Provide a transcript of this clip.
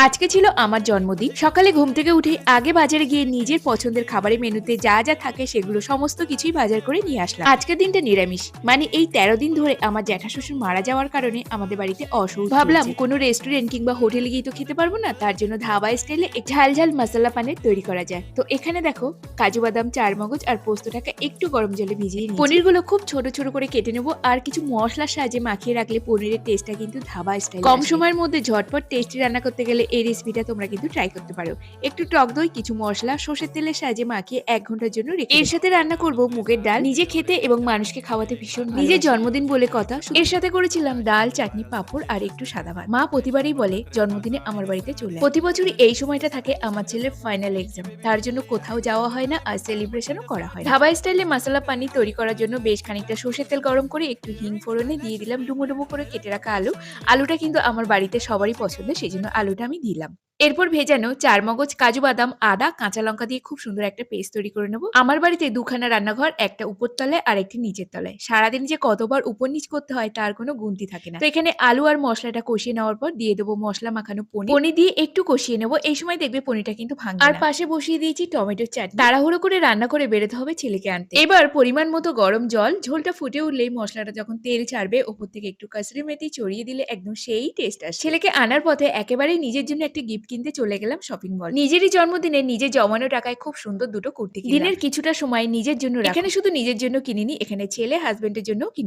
আজকে ছিল আমার জন্মদিন। সকালে ঘুম থেকে উঠে আগে বাজারে গিয়ে নিজের পছন্দের খাবারের মেনুতে যা যা থাকে সেগুলো সমস্ত কিছুই বাজার করে নিয়ে আসলাম। আজকের দিনটা নিরামিষ, মানে এই ১৩ দিন ধরে আমার জ্যাঠা শ্বশুর মারা যাওয়ার কারণে আমাদের বাড়িতে অসুখ। ভাবলাম কোনো রেস্টুরেন্ট কিংবা হোটেলে গিয়ে তো খেতে পারবো না, তার জন্য ধাবা স্টাইলে ঝাল ঝাল মশলা পানির তৈরি করা যায়। তো এখানে দেখো, কাজু বাদাম, চারমগজ আর পোস্তটাকে একটু গরম জলে ভিজিয়ে নিয়েছি। পনিরগুলো খুব ছোট ছোট করে কেটে নেবো, আর কিছু মশলার সাহায্যে মাখিয়ে রাখলে পনিরের টেস্টটা কিন্তু ধাবা স্টাইল। কম সময়ের মধ্যে ঝটপট টেস্টি রান্না করতে গেলে এই রেসিপিটা তোমরা কিন্তু ট্রাই করতে পারো। একটু টক দই, কিছু মশলা, সর্ষের তেলের সাহায্যে মাখিয়ে ১ ঘন্টার জন্য রেখে এর সাথে রান্না করব মুগের ডাল। নিজে খেতে এবং মানুষকে খাওয়াতে ভীষণ ভালো। নিজের জন্মদিন বলে কথা, এর সাথে করেছিলাম ডাল, চাটনি, পাঁপড় আর একটু সাদা ভাত। মা প্রতিবারই বলে জন্মদিনে আমার বাড়িতে চলে। প্রতি বছরই এই সময়টা থাকে আমার ছেলের ফাইনাল এক্সাম, তার জন্য কোথাও যাওয়া হয় না আর সেলিব্রেশনও করা হয় না। ধাবা স্টাইলে মশলা পানি তৈরি করার জন্য বেশ খানিকটা সর্ষের তেল গরম করে একটু হিং ফোড়নে দিয়ে দিলাম ডুমো ডুমো করে কেটে রাখা আলু। আলুটা কিন্তু আমার বাড়িতে সবারই পছন্দ, সেজন্য আলুটা আমি দিলাম। এরপর ভেজানো চারমগজ, কাজু বাদাম, আদা, কাঁচা লঙ্কা দিয়ে খুব সুন্দর একটা পেস্ট তৈরি করে নেবো। আমার বাড়িতে দুখানা রান্নাঘর, একটা উপর তলায় আর একটি নিচের তলায়। সারাদিন যে কতবার উপর নিচ করতে হয় তার কোনো গুনতি থাকে না। তো এখানে আলু আর মশলাটা কষিয়ে নেওয়ার পর দিয়ে দেবো মশলা মাখানো পনির। পনির দিয়ে একটু কষিয়ে নেবো। এই সময় দেখবে পনিরটা কিন্তু ভাঙবে না। আর পাশে বসিয়ে দিয়েছি টমেটোর চাটনি। তাড়াহুড়ো করে রান্না করে বেরোতে হবে ছেলেকে আনতে। এবার পরিমাণ মতো গরম জল, ঝোলটা ফুটে উঠলেই মশলাটা যখন তেল ছাড়বে ওপর থেকে একটু কাসুরি মেথি ছড়িয়ে দিলে একদম সেই টেস্ট আসে। ছেলেকে আনার পথে একেবারেই নিজের জন্য একটা গিফট কিনতে চলে গেলাম শপিং মল। নিজেরই জন্মদিনে নিজের জমানো টাকায় খুব সুন্দর দুটো কুর্তি কিনলাম। দিনের কিছুটা সময় নিজের জন্য এখানে শুধু নিজের জন্য কিনিনি, এখানে ছেলে হাজবেন্ডের জন্য কিনে